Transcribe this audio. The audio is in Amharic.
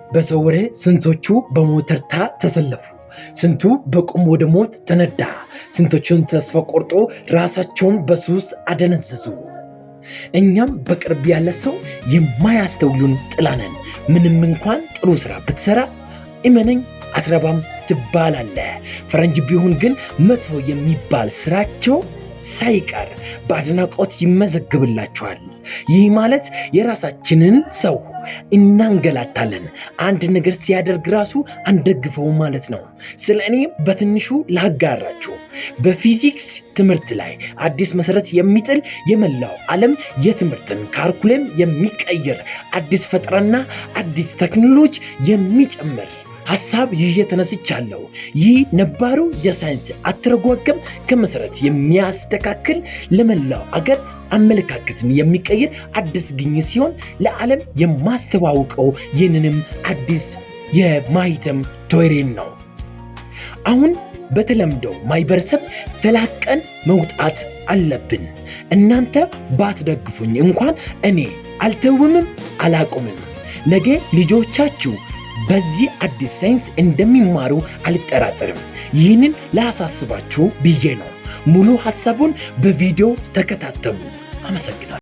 በሰው ወሬ ስንቶቹ በሞተርታ ተሰለፉ፣ ስንቱ በቁም ወደ ሞት ተነዳ፣ ስንቶቹን ተስፋ ቆርጦ ራሳቸውን በሱስ አደነዘዙ። እኛም በቅርብ ያለ ሰው የማያስተውሉን ጥላነን። ምንም እንኳን ጥሩ ስራ ብትሰራ እመነኝ አትረባም ትባላለህ። ፈረንጅ ቢሆን ግን መጥፎ የሚባል ስራቸው ሳይቀር በአድናቆት ይመዘግብላቸዋል። ይህ ማለት የራሳችንን ሰው እናንገላታለን። አንድ ነገር ሲያደርግ ራሱ አንደግፈው ማለት ነው። ስለ እኔ በትንሹ ላጋራችሁ። በፊዚክስ ትምህርት ላይ አዲስ መሰረት የሚጥል የመላው ዓለም የትምህርትን ካርኩለም የሚቀይር አዲስ ፈጠራና አዲስ ቴክኖሎጂ የሚጨምር ሐሳብ ይዤ ተነስቻለሁ። ይህ ነባሩ የሳይንስ አተረጓጎም ከመሰረት የሚያስተካክል ለመላው አገር አመለካከትን የሚቀይር አዲስ ግኝት ሲሆን ለዓለም የማስተዋውቀው ይህንንም አዲስ የማህተም ቴዎሪን ነው። አሁን በተለምዶ ማህበረሰብ ተላቀን መውጣት አለብን። እናንተ ባትደግፉኝ እንኳን እኔ አልተውምም አላቆምም። ነገ ልጆቻችሁ በዚህ አዲስ ሳይንስ እንደሚማሩ አልጠራጠርም። ይህንን ላሳስባችሁ ብዬ ነው። ሙሉ ሐሳቡን በቪዲዮ ተከታተሉ። አመሰግናለሁ።